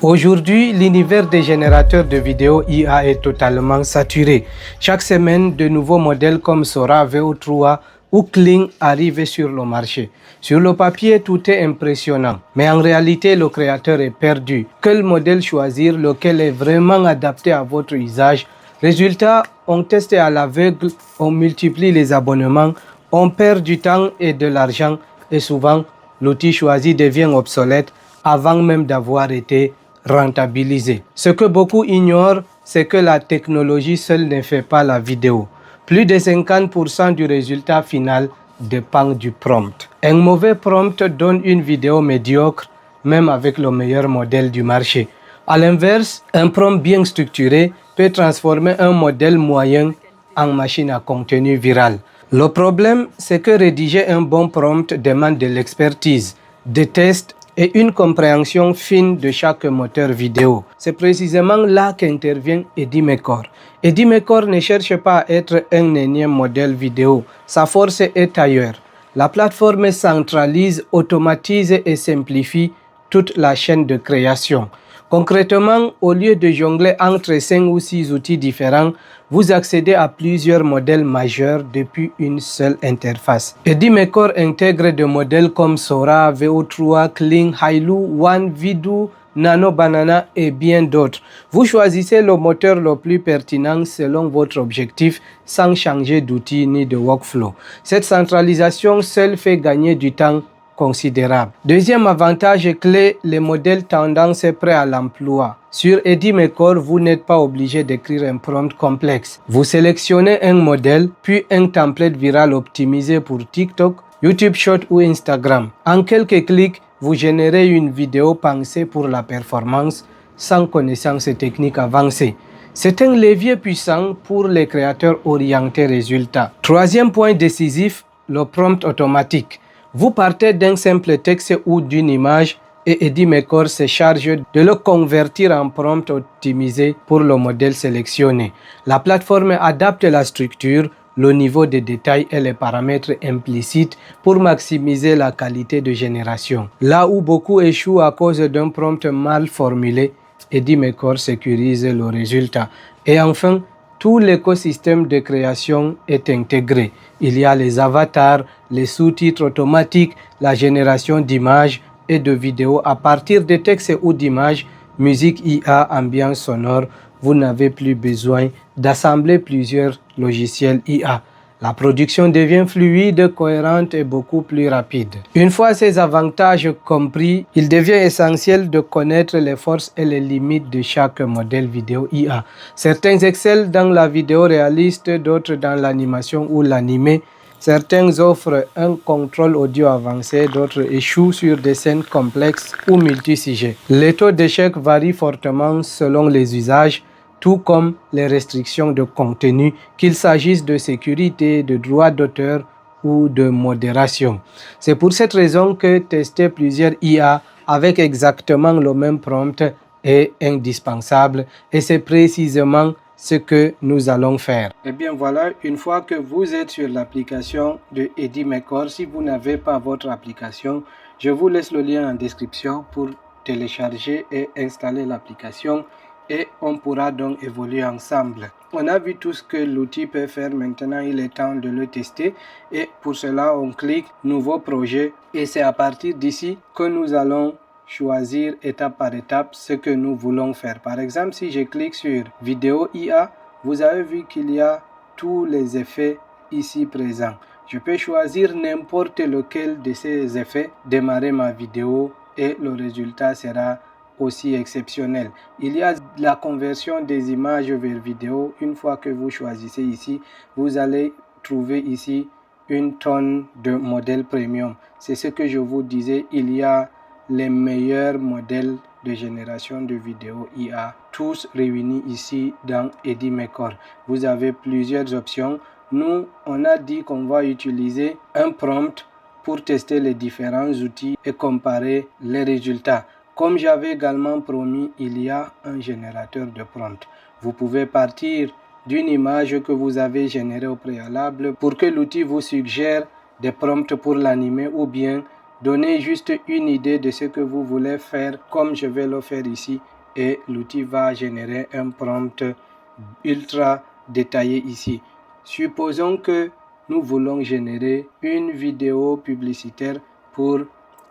Aujourd'hui, l'univers des générateurs de vidéos IA est totalement saturé. Chaque semaine, de nouveaux modèles comme Sora, VO3 ou Kling arrivent sur le marché. Sur le papier, tout est impressionnant, mais en réalité, le créateur est perdu. Quel modèle choisir, lequel est vraiment adapté à votre usage? Résultat, on teste à l'aveugle, on multiplie les abonnements, on perd du temps et de l'argent et souvent, l'outil choisi devient obsolète avant même d'avoir été rentabilisé. Ce que beaucoup ignorent, c'est que la technologie seule ne fait pas la vidéo. Plus de 50% du résultat final dépend du prompt. Un mauvais prompt donne une vidéo médiocre, même avec le meilleur modèle du marché. A l'inverse, un prompt bien structuré peut transformer un modèle moyen en machine à contenu viral. Le problème, c'est que rédiger un bon prompt demande de l'expertise, des tests et une compréhension fine de chaque moteur vidéo. C'est précisément là qu'intervient Edimecor. Edimecor ne cherche pas à être un énième modèle vidéo. Sa force est ailleurs. La plateforme centralise, automatise et simplifie toute la chaîne de création. Concrètement, au lieu de jongler entre 5 ou 6 outils différents, vous accédez à plusieurs modèles majeurs depuis une seule interface. Edimecor intègre des modèles comme Sora, VO3, Kling, Hailu, One, Vidu, Nano Banana et bien d'autres. Vous choisissez le moteur le plus pertinent selon votre objectif sans changer d'outil ni de workflow. Cette centralisation seule fait gagner du temps considérable. Deuxième avantage clé, les modèles tendance prêts à l'emploi. Sur Edimecor, vous n'êtes pas obligé d'écrire un prompt complexe. Vous sélectionnez un modèle, puis un template viral optimisé pour TikTok, YouTube Short ou Instagram. En quelques clics, vous générez une vidéo pensée pour la performance sans connaissances techniques avancées. C'est un levier puissant pour les créateurs orientés résultats. Troisième point décisif, le prompt automatique. Vous partez d'un simple texte ou d'une image et Edimecor se charge de le convertir en prompt optimisé pour le modèle sélectionné. La plateforme adapte la structure, le niveau de détail et les paramètres implicites pour maximiser la qualité de génération. Là où beaucoup échouent à cause d'un prompt mal formulé, Edimecor sécurise le résultat. Et enfin, tout l'écosystème de création est intégré. Il y a les avatars, les sous-titres automatiques, la génération d'images et de vidéos à partir de textes ou d'images, musique IA, ambiance sonore. Vous n'avez plus besoin d'assembler plusieurs logiciels IA. La production devient fluide, cohérente et beaucoup plus rapide. Une fois ces avantages compris, il devient essentiel de connaître les forces et les limites de chaque modèle vidéo IA. Certains excellent dans la vidéo réaliste, d'autres dans l'animation ou l'animé. Certains offrent un contrôle audio avancé, d'autres échouent sur des scènes complexes ou multi-sujets. Les taux d'échec varient fortement selon les usages, tout comme les restrictions de contenu, qu'il s'agisse de sécurité, de droit d'auteur ou de modération. C'est pour cette raison que tester plusieurs IA avec exactement le même prompt est indispensable et c'est précisément ce que nous allons faire. Et bien voilà, une fois que vous êtes sur l'application de Edimecor, si vous n'avez pas votre application, je vous laisse le lien en description pour télécharger et installer l'application et on pourra donc évoluer ensemble. On a vu tout ce que l'outil peut faire, maintenant il est temps de le tester et pour cela on clique nouveau projet et c'est à partir d'ici que nous allons choisir étape par étape ce que nous voulons faire. Par exemple, si je clique sur vidéo IA, vous avez vu qu'il y a tous les effets ici présents. Je peux choisir n'importe lequel de ces effets, démarrer ma vidéo et le résultat sera aussi exceptionnel. Il y a la conversion des images vers vidéo. Une fois que vous choisissez ici, vous allez trouver ici une tonne de modèles premium. C'est ce que je vous disais, il y a les meilleurs modèles de génération de vidéos IA, tous réunis ici dans Edimecor. Vous avez plusieurs options. Nous, on a dit qu'on va utiliser un prompt pour tester les différents outils et comparer les résultats. Comme j'avais également promis, il y a un générateur de prompt. Vous pouvez partir d'une image que vous avez générée au préalable pour que l'outil vous suggère des prompts pour l'animer ou bien donnez juste une idée de ce que vous voulez faire comme je vais le faire ici et l'outil va générer un prompt ultra détaillé ici. Supposons que nous voulons générer une vidéo publicitaire pour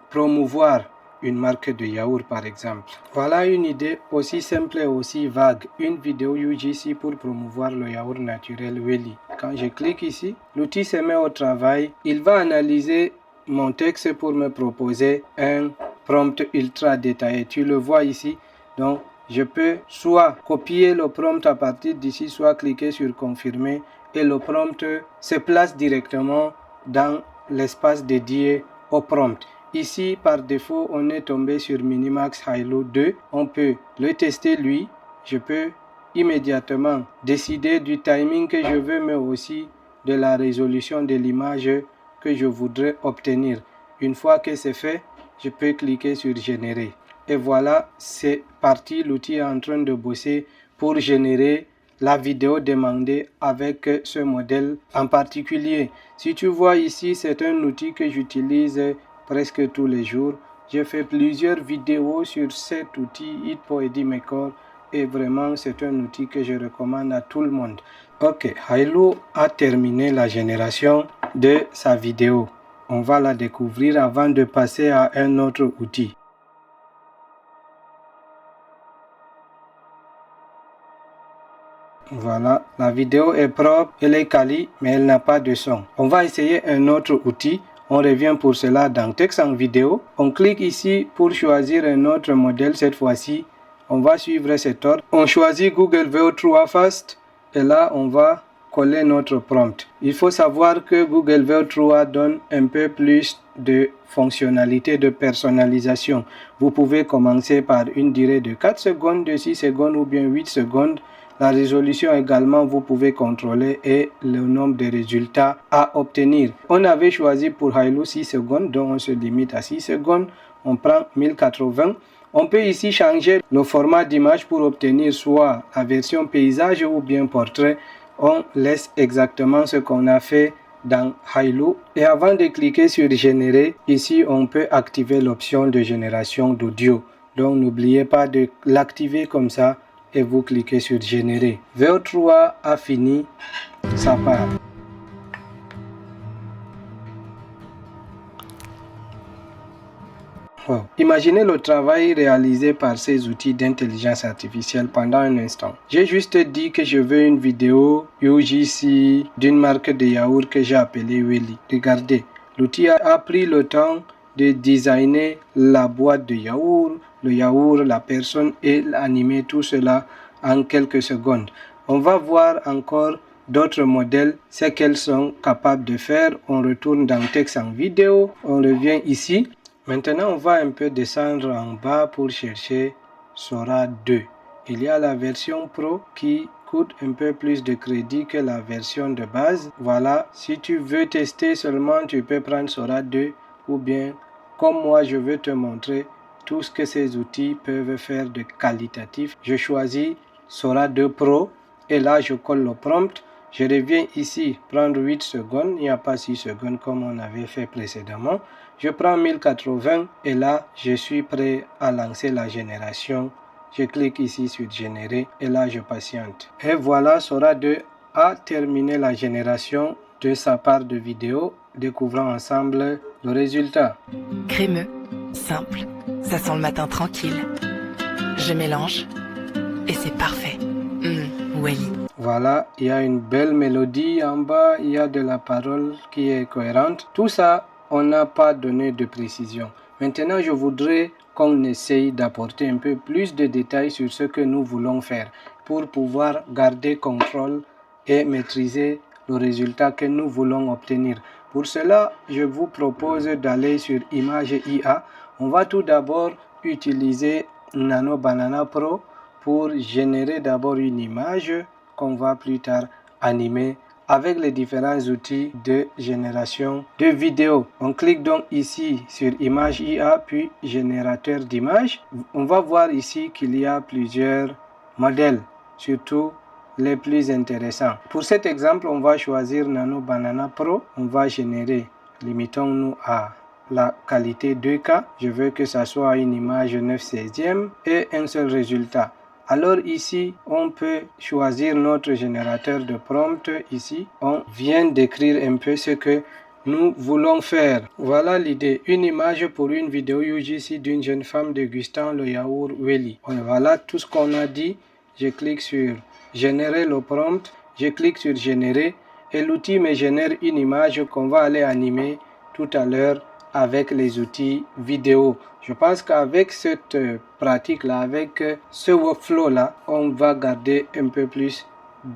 promouvoir une marque de yaourt par exemple. Voilà une idée aussi simple et aussi vague. Une vidéo UGC pour promouvoir le yaourt naturel Welly. Quand je clique ici, l'outil se met au travail. Il va analyser mon texte pour me proposer un prompt ultra détaillé. Tu le vois ici. Donc, je peux soit copier le prompt à partir d'ici, soit cliquer sur confirmer et le prompt se place directement dans l'espace dédié au prompt. Ici, par défaut, on est tombé sur Minimax Hilo 2. On peut le tester lui. Je peux immédiatement décider du timing que je veux, mais aussi de la résolution de l'image que je voudrais obtenir. Une fois que c'est fait, je peux cliquer sur générer. Et voilà, c'est parti. L'outil est en train de bosser pour générer la vidéo demandée avec ce modèle en particulier. Si tu vois ici, c'est un outil que j'utilise presque tous les jours. J'ai fait plusieurs vidéos sur cet outil HitPoeDiMaker et vraiment c'est un outil que je recommande à tout le monde. Ok, Hilo a terminé la génération de sa vidéo. On va la découvrir avant de passer à un autre outil. Voilà, la vidéo est propre, elle est quali, mais elle n'a pas de son. On va essayer un autre outil. On revient pour cela dans texte en vidéo. On clique ici pour choisir un autre modèle. Cette fois-ci, on va suivre cet ordre. On choisit Google Veo3 Fast et là, on va coller notre prompt. Il faut savoir que Google Veo3 donne un peu plus de fonctionnalités de personnalisation. Vous pouvez commencer par une durée de 4 secondes, de 6 secondes ou bien 8 secondes. La résolution également, vous pouvez contrôler et le nombre de résultats à obtenir. On avait choisi pour Hilo 6 secondes, donc on se limite à 6 secondes. On prend 1080. On peut ici changer le format d'image pour obtenir soit la version paysage ou bien portrait. On laisse exactement ce qu'on a fait dans Hilo. Et avant de cliquer sur générer, ici on peut activer l'option de génération d'audio. Donc n'oubliez pas de l'activer comme ça. Et vous cliquez sur générer. Veo3 a fini sa part. Oh. Imaginez le travail réalisé par ces outils d'intelligence artificielle pendant un instant. J'ai juste dit que je veux une vidéo UGC d'une marque de yaourt que j'ai appelée Welly. Regardez, l'outil a pris le temps de designer la boîte de yaourt, le yaourt, la personne et animer tout cela en quelques secondes. On va voir encore d'autres modèles, ce qu'elles sont capables de faire. On retourne dans texte en vidéo, on revient ici. Maintenant, on va un peu descendre en bas pour chercher Sora 2. Il y a la version Pro qui coûte un peu plus de crédit que la version de base. Voilà, si tu veux tester seulement, tu peux prendre Sora 2 ou bien, comme moi, je veux te montrer tout ce que ces outils peuvent faire de qualitatif. Je choisis Sora 2 Pro et là, je colle le prompt. Je reviens ici, prendre 8 secondes, il n'y a pas 6 secondes comme on avait fait précédemment. Je prends 1080 et là, je suis prêt à lancer la génération. Je clique ici sur générer et là, je patiente. Et voilà, Sora 2 a terminé la génération de sa part de vidéo. Découvrons ensemble le résultat. Crémeux, simple, ça sent le matin tranquille. Je mélange et c'est parfait. Welly. Voilà, il y a une belle mélodie en bas, il y a de la parole qui est cohérente. Tout ça, on n'a pas donné de précision. Maintenant, je voudrais qu'on essaye d'apporter un peu plus de détails sur ce que nous voulons faire pour pouvoir garder contrôle et maîtriser le résultat que nous voulons obtenir. Pour cela, je vous propose d'aller sur Image IA. On va tout d'abord utiliser Nano Banana Pro pour générer d'abord une image qu'on va plus tard animer avec les différents outils de génération de vidéos. On clique donc ici sur Image IA puis générateur d'images. On va voir ici qu'il y a plusieurs modèles, surtout les plus intéressants. Pour cet exemple, on va choisir Nano Banana Pro. On va générer, limitons-nous à la qualité 2K. Je veux que ça soit une image 9/16 et un seul résultat. Alors ici, on peut choisir notre générateur de prompt. Ici, on vient d'écrire un peu ce que nous voulons faire. Voilà l'idée. Une image pour une vidéo UGC d'une jeune femme dégustant le yaourt Welly. Voilà tout ce qu'on a dit. Je clique sur générer le prompt. Je clique sur générer et l'outil me génère une image qu'on va aller animer tout à l'heure avec les outils vidéo. Je pense qu'avec cette pratique-là, avec ce workflow-là, on va garder un peu plus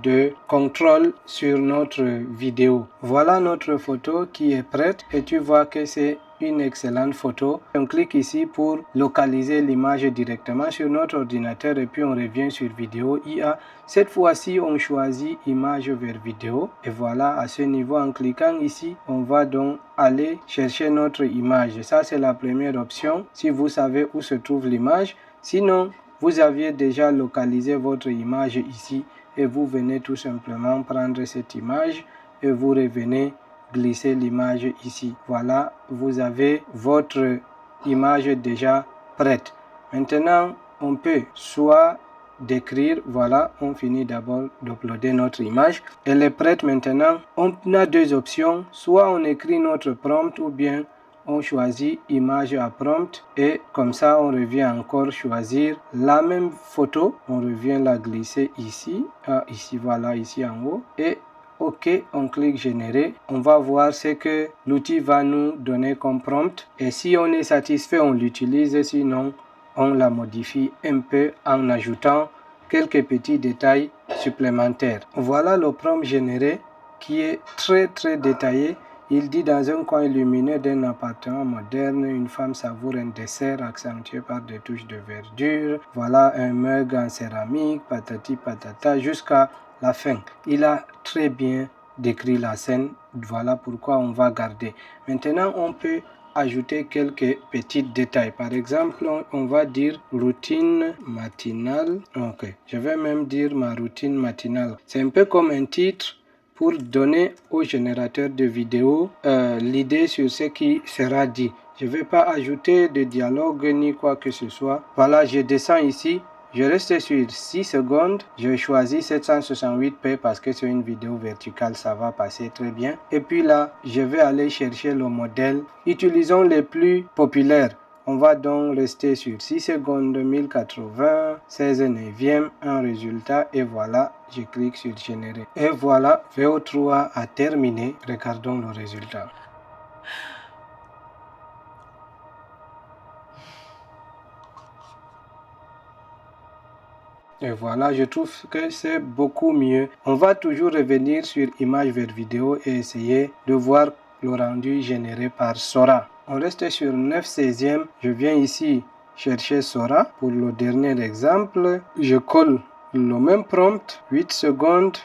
de contrôle sur notre vidéo. Voilà notre photo qui est prête et tu vois que c'est une excellente photo. On clique ici pour localiser l'image directement sur notre ordinateur et puis on revient sur vidéo IA. Cette fois-ci, on choisit image vers vidéo et voilà, à ce niveau, en cliquant ici, on va donc aller chercher notre image. Ça, c'est la première option si vous savez où se trouve l'image. Sinon, vous aviez déjà localisé votre image ici et vous venez tout simplement prendre cette image et vous revenez glisser l'image ici. Voilà, vous avez votre image déjà prête. Maintenant, on peut soit d'écrire, voilà, on finit d'abord d'uploader notre image. Elle est prête maintenant. On a deux options, soit on écrit notre prompt ou bien on choisit image à prompt et comme ça on revient encore choisir la même photo. On revient la glisser ici, ici voilà, ici en haut et OK, on clique générer. On va voir ce que l'outil va nous donner comme prompt et si on est satisfait, on l'utilise, sinon on la modifie un peu en ajoutant quelques petits détails supplémentaires. Voilà le prompt généré qui est très détaillé. Il dit dans un coin lumineux d'un appartement moderne, une femme savoure un dessert accentué par des touches de verdure. Voilà un mug en céramique, patati patata, jusqu'à la fin. Il a très bien décrit la scène. Voilà pourquoi on va garder. Maintenant, on peut ajouter quelques petits détails. Par exemple, on va dire routine matinale. Ok, je vais même dire ma routine matinale. C'est un peu comme un titre pour donner au générateur de vidéo l'idée sur ce qui sera dit. Je ne vais pas ajouter de dialogue ni quoi que ce soit. Voilà, je descends ici. Je reste sur 6 secondes. Je choisis 768p parce que c'est une vidéo verticale, ça va passer très bien. Et puis là, je vais aller chercher le modèle. Utilisons les plus populaires. On va donc rester sur 6 secondes, 1080, 16 neuvième, un résultat et voilà, je clique sur générer. Et voilà, VO3 a terminé. Regardons le résultat. Et voilà, je trouve que c'est beaucoup mieux. On va toujours revenir sur image vers vidéo et essayer de voir le rendu généré par Sora. On reste sur 9/16. Je viens ici chercher Sora. Pour le dernier exemple, je colle le même prompt, 8 secondes,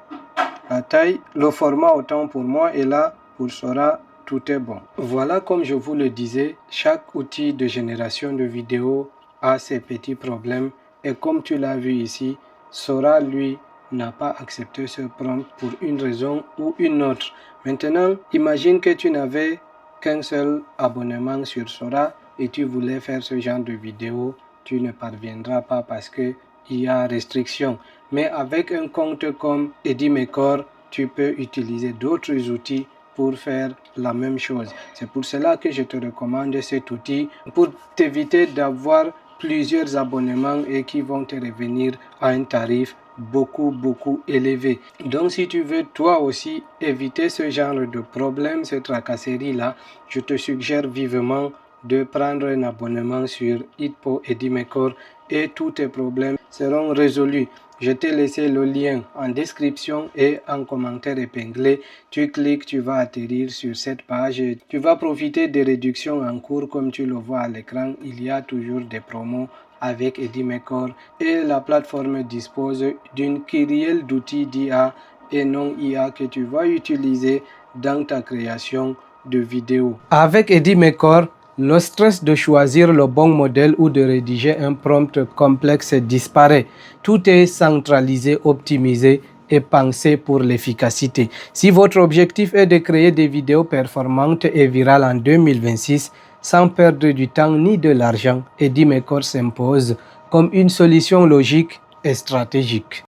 la taille, le format autant pour moi et là, pour Sora, tout est bon. Voilà, comme je vous le disais, chaque outil de génération de vidéo a ses petits problèmes. Et comme tu l'as vu ici, Sora, lui, n'a pas accepté ce prompt pour une raison ou une autre. Maintenant, imagine que tu n'avais qu'un seul abonnement sur Sora et tu voulais faire ce genre de vidéo, tu ne parviendras pas parce qu'il y a restriction. Mais avec un compte comme Edimaker, tu peux utiliser d'autres outils pour faire la même chose. C'est pour cela que je te recommande cet outil pour t'éviter d'avoir plusieurs abonnements et qui vont te revenir à un tarif beaucoup élevé. Donc si tu veux toi aussi éviter ce genre de problème, cette tracasserie là, je te suggère vivement de prendre un abonnement sur Hitpo Edimaker et tous tes problèmes seront résolus. Je t'ai laissé le lien en description et en commentaire épinglé. Tu cliques, tu vas atterrir sur cette page. Tu vas profiter des réductions en cours comme tu le vois à l'écran. Il y a toujours des promos avec Edimaker et la plateforme dispose d'une kyrielle d'outils d'IA et non IA que tu vas utiliser dans ta création de vidéos. Avec Edimaker, le stress de choisir le bon modèle ou de rédiger un prompt complexe disparaît. Tout est centralisé, optimisé et pensé pour l'efficacité. Si votre objectif est de créer des vidéos performantes et virales en 2026, sans perdre du temps ni de l'argent et Dimecore s'impose comme une solution logique et stratégique.